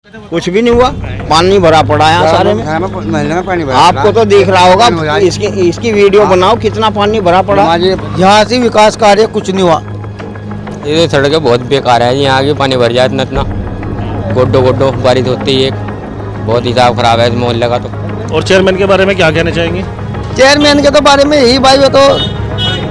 कुछ भी नहीं हुआ, पानी भरा पड़ा है यहाँ सारे में। महल में पानी भरा आपको तो दिख रहा होगा, इसकी वीडियो बनाओ, कितना पानी भरा पड़ा। यहाँ से विकास कार्य कुछ नहीं हुआ। ये सड़कें बहुत बेकार है, यहाँ आगे पानी भर जाए इतना गोड्डो गोड्डो बारिश होती है, बहुत हिसाब खराब है इस मोहल्ले का। तो और चेयरमैन के बारे में क्या कहना चाहेंगे? चेयरमैन के तो बारे में यही भाई, वो तो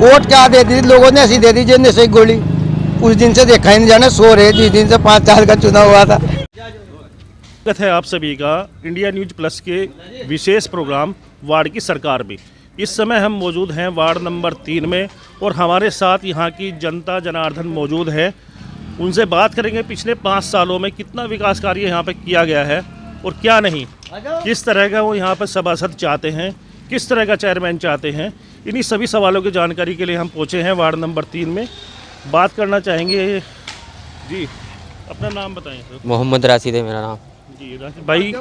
वोट क्या दे दी लोगों ने, ऐसी दे दी जैसे सही गोली। उस दिन से देखा ही नहीं जाने, सो रहे जिस दिन से 5 साल का चुनाव हुआ था। स्वागत है आप सभी का इंडिया न्यूज प्लस के विशेष प्रोग्राम वार्ड की सरकार में। इस समय हम मौजूद हैं वार्ड नंबर 3 में और हमारे साथ यहाँ की जनता जनार्दन मौजूद है। उनसे बात करेंगे पिछले 5 सालों में कितना विकास कार्य यहाँ पे किया गया है और क्या नहीं, किस तरह का वो यहाँ पर सभासद चाहते हैं, किस तरह का चेयरमैन चाहते हैं। इन्हीं सभी सवालों की जानकारी के लिए हम पहुँचे हैं वार्ड नंबर 3 में। बात करना चाहेंगे जी, अपना नाम बताएं सर। मोहम्मद राशिद है मेरा नाम। जी राशिद भाई,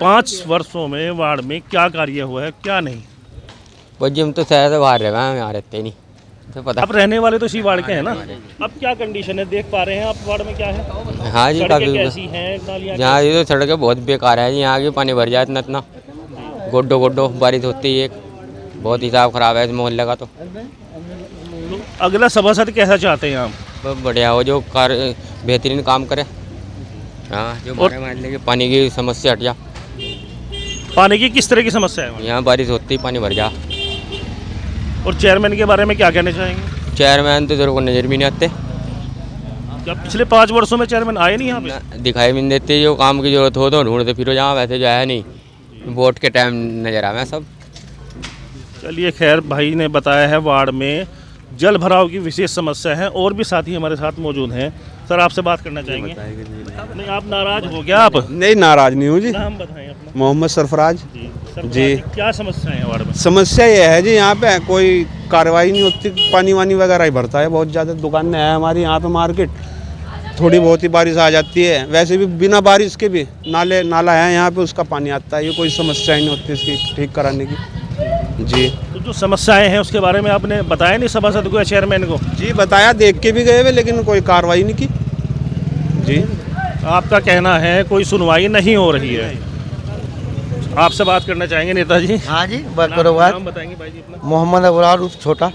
5 वर्षों में वार्ड में क्या कार्य हुआ है, क्या नहीं? वो जिम तो शहर से बाहर रहे हैं, यहाँ रहते नहीं तो पता। आप रहने वाले तो इसी वार्ड के हैं ना? अब क्या कंडीशन है, देख पा रहे हैं आप वार्ड में क्या है? हाँ जी, सड़कें काफी कैसी हैं, नालियाँ यहाँ ये तो सड़कें बहुत बेकार है, यहाँ आगे पानी भर जाए इतना गोड्डो गोड्डो बारिश होती है, बहुत हिसाब खराब है इस मोहल्ले का। तो अगला सभासद कैसा चाहते हैं आप? बहुत बढ़िया हो, जो बेहतरीन काम करे। हाँ, जो हमारे मोहल्ले की पानी की समस्या हट जा। पानी की किस तरह की समस्या है? यहाँ बारिश होती है पानी भर जा। और चेयरमैन के बारे में क्या कहना चाहेंगे? चेयरमैन तो तेरे को नज़र भी नहीं आते, क्या पिछले 5 वर्षों में चेयरमैन आए नहीं यहाँ पे? दिखाई भी नहीं देते। जो काम की जरूरत हो तो ढूंढते फिरो, जहाँ वैसे जो है नहीं, वोट के टाइम नजर आवे सब। चलिए खैर, भाई ने बताया है वार्ड में जल भराव की विशेष समस्या है। और भी साथी हमारे साथ मौजूद हैं। सर, आपसे बात करना चाहेंगे? नहीं, आप नाराज हो गया? आप नहीं, नाराज नहीं हूँ जी। नाम बताएं अपना। मोहम्मद सरफराज जी। क्या समस्या है वार्ड में? समस्या यह है जी, यहाँ पे कोई कार्रवाई नहीं होती, पानी वानी वगैरह ही भरता है बहुत ज़्यादा। दुकानें हैं हमारी यहाँ पे, मार्केट थोड़ी बहुत ही बारिश आ जाती है, वैसे भी बिना बारिश के भी नाला है यहाँ पे, उसका पानी आता है। ये कोई समस्या ही नहीं होती इसकी ठीक कराने की जी। तो जो समस्याएं हैं उसके बारे में आपने बताया नहीं सभासद को या चेयरमैन को? जी बताया, देख के भी गए हुए, लेकिन कोई कार्रवाई नहीं की जी। आपका कहना है कोई सुनवाई नहीं हो रही है। आपसे बात करना चाहेंगे नेताजी? हाँ जी, बात करो। बात नाम बताएंगे भाई जी अपना? मोहम्मद अबरार उर्फ छोटा,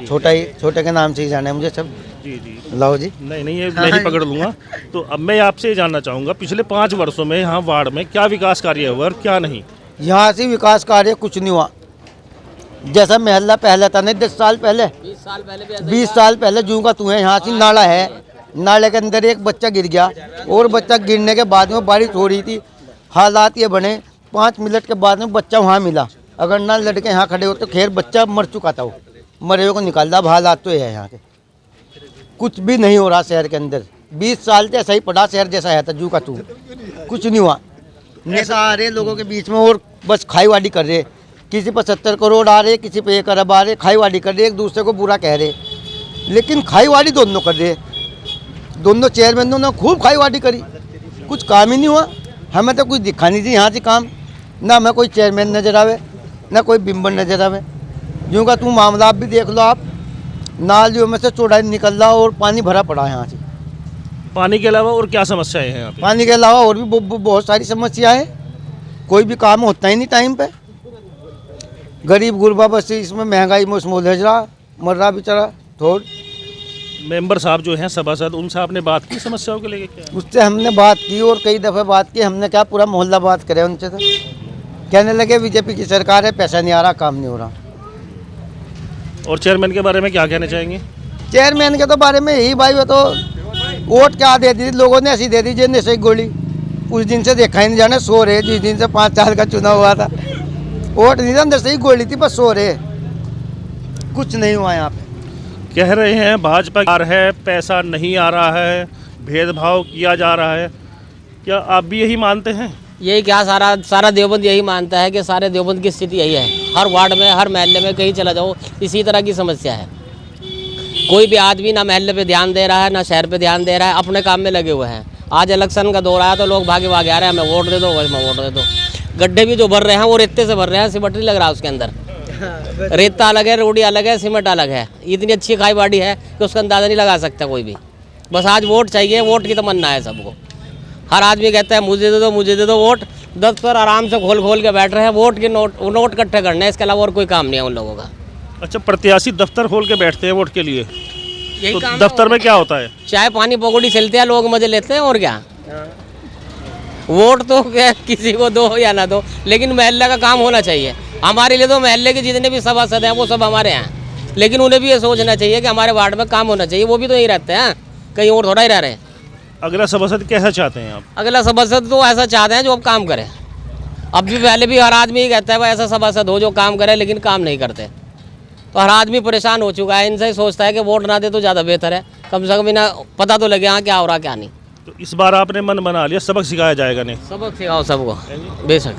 छोटे के नाम से ही जाना है मुझे सब। जी जी, लाओ जी। नहीं ये मैं ही पकड़ लूँगा। तो अब मैं आपसे ये जानना चाहूँगा, पिछले 5 वर्षों में यहाँ वार्ड में क्या विकास कार्य हुआ और क्या नहीं? यहाँ से विकास कार्य कुछ नहीं हुआ। जैसा महल्ला पहले था, नहीं 10 साल पहले, 20 साल पहले जूं का तू है, यहाँ से नाला है, नाले के अंदर एक बच्चा गिर गया और बच्चा गिरने के बाद में बारिश हो रही थी। हालात ये बने, 5 मिनट के बाद में बच्चा वहाँ मिला। अगर ना लड़के यहाँ खड़े होते तो खैर बच्चा मर चुका था, वो मरे हुए को निकाल रहा। हालात तो ये है यहाँ के, कुछ भी नहीं हो रहा शहर के अंदर। 20 साल से ऐसा ही पड़ा, शहर जैसा है था जू का तू, कुछ नहीं हुआ। नेता आ रहे लोगों के बीच में और बस खाईवाड़ी कर रहे, किसी पर 70 करोड़ आ रहे, किसी पे 1 अरब आ रहे, खाईवाड़ी कर रहे, एक दूसरे को बुरा कह रहे। लेकिन खाईवाड़ी दोनों कर रहे, दोनों चेयरमैनों ने खूब खाईवाड़ी करी, कुछ काम ही नहीं हुआ। हमें तो कुछ दिखा नहीं थी यहाँ से काम, ना हमें कोई चेयरमैन नजर आवे, ना कोई बिम्बर नजर आवे। यूँ का तू मामला आप भी देख लो, आप नालियों में से चौड़ाई निकल रहा और पानी भरा पड़ा है यहाँ से। पानी के अलावा और क्या समस्याएं हैं यहाँ पे? पानी के अलावा और भी बहुत सारी समस्या है। कोई भी काम होता ही नहीं टाइम पे। गरीब गुरबा बस इसमें महंगाई में उसमें उलझ रहा, मर रहा बेचारा। थोड़ मेंबर साहब जो हैं सभासद, उनसे आपने बात की समस्याओं को लेकर? क्या उससे हमने बात की और कई दफ़े बात की हमने, क्या पूरा मोहल्ला बात करे उनसे। तो कहने लगे बीजेपी की सरकार है, पैसा नहीं आ रहा, काम नहीं हो रहा। और चेयरमैन के बारे में क्या कहना चाहेंगे? चेयरमैन के तो बारे में यही भाई, वो तो वोट क्या दे दी लोगों ने, ऐसी दे दी जैसे सही गोली। उस दिन से देखा ही नहीं जाने, सो रहे जिस दिन से 5 साल का चुनाव हुआ था। वोट नहीं था, अंदर से ही गोली थी, बस सो रहे, कुछ नहीं हुआ यहाँ पे। कह रहे हैं भाजपा कार है, पैसा नहीं आ रहा है, भेदभाव किया जा रहा है, क्या आप भी यही मानते हैं? यही क्या, सारा देवबंद यही मानता है कि सारे देवबंद की स्थिति यही है। हर वार्ड में, हर महल्ले में कहीं चला जाओ, इसी तरह की समस्या है। कोई भी आदमी ना महल्ले पे ध्यान दे रहा है, ना शहर पे ध्यान दे रहा है, अपने काम में लगे हुए हैं। आज इलेक्शन का दौर आया तो लोग भागे भागे आ रहे हैं, हमें वोट दे दो, हमें वोट दे दो। गड्ढे भी जो भर रहे हैं वो रेते से भर रहे हैं, सिमट नहीं लग रहा उसके अंदर। रेता अलग है, रोडी अलग है, सीमेंट अलग है। इतनी अच्छी खाईवाड़ी है कि उसका अंदाज़ा नहीं लगा सकता कोई भी। बस आज वोट चाहिए, वोट की तमन्ना है सबको। हर आदमी कहता है मुझे दे दो वोट। 10 पर आराम से खोल के बैठ रहे हैं, वोट के नोट इकट्ठे करने हैं, इसके अलावा और कोई काम नहीं है उन लोगों का। अच्छा, प्रत्याशी दफ्तर खोल के बैठते हैं वोट के लिए, यही तो काम दफ्तर में क्या होता है? चाय पानी पकौड़ी चलते हैं, लोग मजे लेते हैं और क्या। वोट तो क्या किसी को दो या ना दो, लेकिन महल्ले का काम होना चाहिए। हमारे लिए तो महल्ले के जितने भी सभासद हैं वो सब हमारे हैं, लेकिन उन्हें भी ये सोचना चाहिए कि हमारे वार्ड में काम होना चाहिए। वो भी तो यहीं रहते हैं, कहीं और थोड़ा ही रह रहे हैं। अगला सभासद कैसा चाहते हैं आप? अगला सभासद तो ऐसा चाहते हैं जो अब काम करे। अब भी पहले भी हर आदमी ही कहता है भाई ऐसा सभासद हो जो काम करे, लेकिन काम नहीं करते। तो हर आदमी परेशान हो चुका है, इनसे ही सोचता है कि वोट ना दे तो ज़्यादा बेहतर है, कम से कम इन्हें पता तो लगे हाँ क्या हो रहा क्या नहीं। तो इस बार आपने मन बना लिया, सबक सिखाया जाएगा नहीं? सबक सिखाओ सबको, बेशक।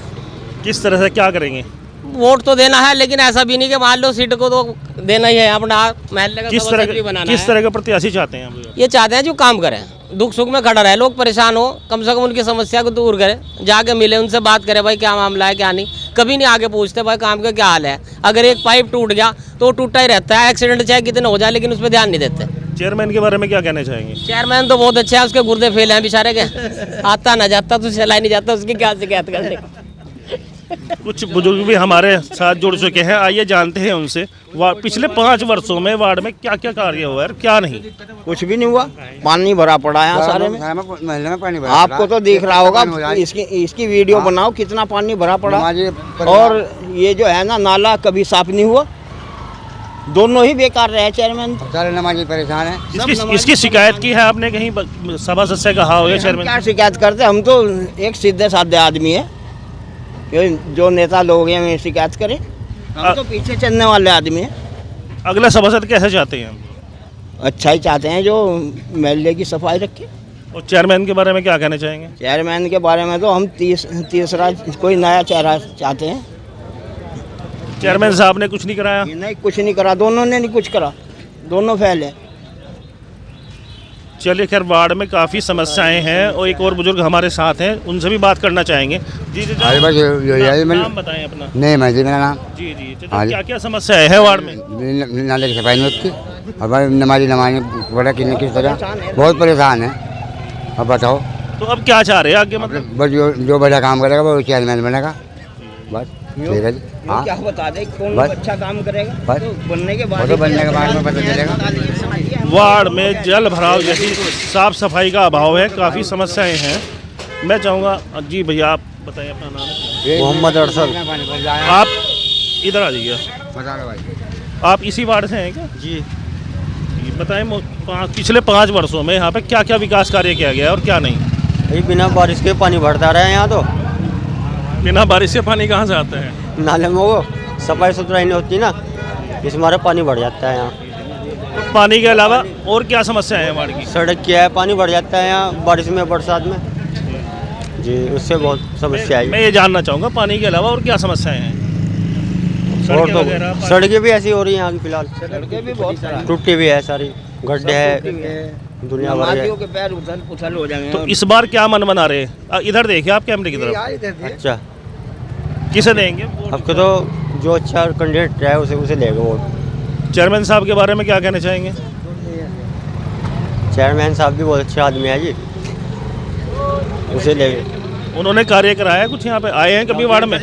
किस तरह से क्या करेंगे? वोट तो देना है, लेकिन ऐसा भी नहीं कि मान लो सीट को तो देना ही है, अपना महल्ले का किस सभासद भी बनाना किस है। तरह का प्रत्याशी चाहते हैं आप? ये चाहते हैं जो काम करें, दुख सुख में खड़ा रहे, लोग परेशान हो, कम से कम उनकी समस्या को दूर करें, जाके मिले उनसे बात करें भाई क्या मामला है क्या नहीं। कभी नहीं आगे पूछते भाई काम का क्या हाल है। अगर एक पाइप टूट गया तो टूटा ही रहता है, एक्सीडेंट चाहे कितने हो जाए, लेकिन उस पर ध्यान नहीं देते। चेयरमैन के बारे में क्या कहना चाहेंगे? चेयरमैन तो बहुत अच्छा है, उसके गुर्दे फेल हैं बेचारे के, आता ना जाता तो चला ही नहीं जाता, उसकी क्या शिकायत करने। कुछ बुजुर्ग भी हमारे साथ जुड़ चुके हैं, आइए जानते हैं उनसे पिछले 5 वर्षों में वार्ड में क्या क्या कार्य हुआ है और क्या नहीं। कुछ भी नहीं हुआ, पानी भरा पड़ा है यहाँ सारे में। महल्ले में पानी आपको तो दिख रहा होगा, इसकी वीडियो बनाओ कितना पानी भरा पड़ा। और ये जो है ना नाला कभी साफ नहीं हुआ, दोनों ही बेकार रहे चेयरमैन। सारे नमाजी परेशान है। इसकी शिकायत की है आपने कहीं सभासद से कहा हो? चेयरमैन क्या शिकायत करते, हम तो एक सीधे साधे आदमी है, जो नेता लोग हैं वे शिकायत करें, हम तो पीछे चलने वाले आदमी हैं। अगला सभासद कैसे चाहते हैं? अच्छा ही चाहते हैं जो महल्ले की सफाई रखे। और चेयरमैन के बारे में क्या कहना चाहेंगे? चेयरमैन के बारे में तो हम तीसरा कोई नया चेहरा चाहते हैं। चेयरमैन साहब ने कुछ नहीं कराया? नहीं, कुछ नहीं करा, दोनों ने नहीं कुछ करा, दोनों फेल है। चलिए, खैर वार्ड में काफ़ी समस्याएं हैं और एक और बुजुर्ग हमारे साथ हैं, उनसे भी बात करना चाहेंगे। जी जी, नाम बताएं अपना। नहीं मैं जी मेरा नाम। जी जी, क्या क्या समस्याएं है वार्ड में? नाले की सफाई नहीं होती, हमारे नमाजी बड़ा किस तरह बहुत परेशान है। अब बताओ तो अब क्या चाह रहे हैं आगे? मतलब बस जो बड़ा काम करेगा वो चेयरमैन बनेगा, बस ठीक है जी। हाँ, क्या बता दे कौन बस। अच्छा काम करेगा, बस। तो बनने के बाद में पता चलेगा। वार्ड में जल भराव जैसी साफ सफाई का अभाव है, काफ़ी समस्याएं हैं। मैं चाहूँगा जी भैया आप बताएं अपना नाम। मोहम्मद अरसल। आप इधर आ जाइए, आप इसी वार्ड से हैं क्या? जी बताएं पिछले 5 वर्षों में यहाँ पे क्या क्या विकास कार्य किया गया है और क्या नहीं? ये बिना बारिश के पानी भरता रहा है यहाँ तो। बिना बारिश से पानी कहाँ से आता है? नाले में वो सफाई सुथराई नहीं होती ना, इस मारे पानी बढ़ जाता है यहाँ। तो पानी के अलावा और क्या समस्या है वार्ड की? सड़क क्या है, पानी बढ़ जाता है यहाँ बारिश में, बरसात में जी, उससे बहुत समस्या है। मैं ये जानना चाहूँगा पानी के अलावा और क्या समस्याएं हैं? और तो सड़कें भी ऐसी हो रही हैं यहाँ की फिलहाल, सड़कें भी बहुत टूटी भी है, सारी गड्ढे है, दुनिया भर है। के पैर उछल हो जाएंगे। तो इस बार क्या मन बना रहे हैं? इधर देखिए आप कैमरे की तरफ। अच्छा, किसे देंगे? आपको तो जो अच्छा कैंडिडेट है उसे लेगा वोट। चेयरमैन साहब के बारे में क्या कहना चाहेंगे? चेयरमैन साहब भी बहुत अच्छे आदमी है जी, उसे लेंगे। उन्होंने कार्य कराया कुछ? यहाँ पे आए हैं कभी वार्ड में?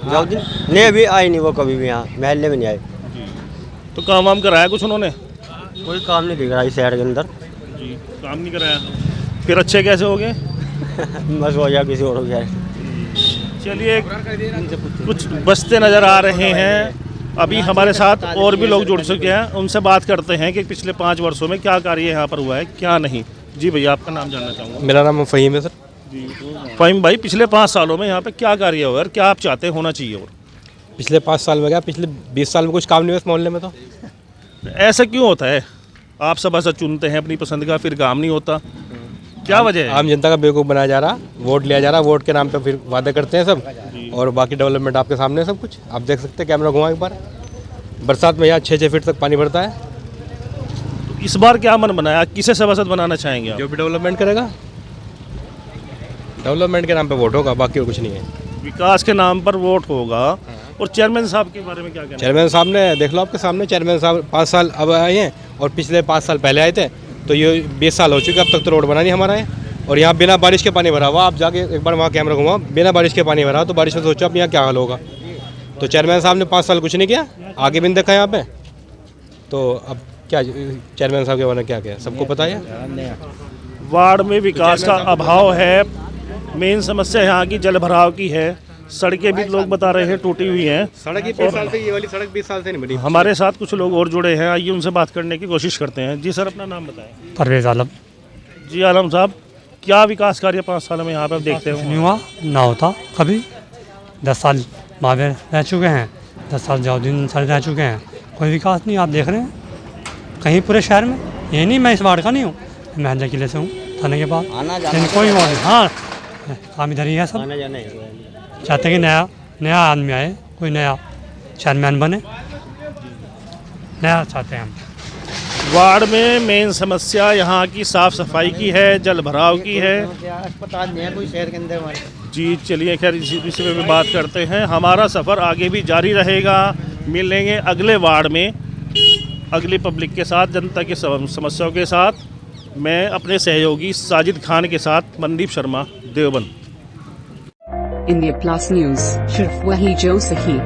जाओ दिन नहीं, अभी आए नहीं वो, कभी भी यहाँ महल्ले में नहीं आए। तो काम वाम कराया कुछ उन्होंने? कोई काम नहीं दिख रहा इस शहर के अंदर जी, काम नहीं कराया। फिर अच्छे कैसे हो गए? बस हो जाए किसी और हो जाए। चलिए, कुछ बसते नज़र आ रहे हैं। अभी हमारे साथ और भी लोग जुड़ चुके हैं, उनसे बात करते हैं कि पिछले 5 वर्षों में क्या कार्य यहाँ पर हुआ है क्या नहीं। जी भैया, आपका नाम जानना चाहूँगा। मेरा नाम फ़हीम है सर। फ़हीम भाई, पिछले 5 सालों में यहाँ पे क्या कार्य हुआ है और क्या आप चाहते हैं होना चाहिए? और पिछले 5 साल में क्या, पिछले 20 साल में कुछ काम नहीं हुआ इस मोहल्ले में। तो ऐसा क्यों होता है? आप सभासद चुनते हैं अपनी पसंद का, फिर काम नहीं होता, क्या वजह है? आम जनता का बेवकूफ़ बनाया जा रहा, वोट लिया जा रहा, वोट के नाम पे फिर वादे करते हैं सब, और बाकी डेवलपमेंट आपके सामने है सब कुछ। आप देख सकते हैं, कैमरा घुमा एक बार, बरसात में यहाँ 6-6 फीट तक पानी भरता है। तो इस बार क्या मन बनाया, किसे सभासद बनाना चाहेंगे आप? जो भी डेवलपमेंट करेगा, डेवलपमेंट के नाम पे वोट होगा, बाकी और कुछ नहीं है। विकास के नाम पर वोट होगा। और चेयरमैन साहब के बारे में क्या कहना? चेयरमैन साहब ने देख लो आपके सामने, चेयरमैन साहब 5 साल अब आए हैं और पिछले 5 साल पहले आए थे, तो ये 20 साल हो चुके, अब तक तो रोड बना नहीं हमारा है। और यहाँ बिना बारिश के पानी भरा हुआ। आप जाके एक बार वहाँ कैमरा घुमाओ, बिना बारिश के पानी भरा, तो बारिश में सोचो अब यहाँ क्या हाल होगा। तो चेयरमैन साहब ने 5 साल कुछ नहीं किया, आगे भी नहीं देखा यहाँ पे, तो अब क्या चेयरमैन साहब के बारे में क्या किया सबको पता है। वार्ड में विकास का अभाव है, मेन समस्या यहाँ की जल भराव की है। सड़कें भी लोग बता रहे हैं टूटी हुई हैं। सड़क 20 साल से, ये वाली सड़क 20 साल से नहीं बनी। हमारे साथ कुछ लोग और जुड़े हैं, आइए उनसे बात करने की कोशिश करते हैं। जी सर, अपना नाम बताएं। परवेज़ आलम। जी आलम साहब, क्या विकास कार्य 5 सालों में यहाँ पर देखते हो? नहीं हुआ, ना होता कभी। 10 साल मावे रह चुके हैं, 10 साल जाउद्दीन सर रह चुके हैं, कोई विकास नहीं आप देख रहे हैं कहीं पूरे शहर में। ये नहीं मैं इस वार्ड का नहीं हूँ, मैं महंजा किले से हूँ, थाने के पास। लेकिन कोई वार्ड नहीं, हाँ काम इधर ही है सब। चाहते हैं कि नया आदमी आए, कोई नया चेयरमैन बने, नया चाहते हैं हम। वार्ड में मेन समस्या यहाँ की साफ सफाई की है, जल भराव की है। अस्पताल नहीं है कोई शहर के अंदर हमारे। जी चलिए, खैर इसी विषय में भी बात करते हैं। हमारा सफ़र आगे भी जारी रहेगा, मिलेंगे अगले वार्ड में अगली पब्लिक के साथ, जनता की समस्याओं के साथ। मैं अपने सहयोगी साजिद खान के साथ, Mandeep Sharma, Deoband. India plus news, सिर्फ वही जो सही।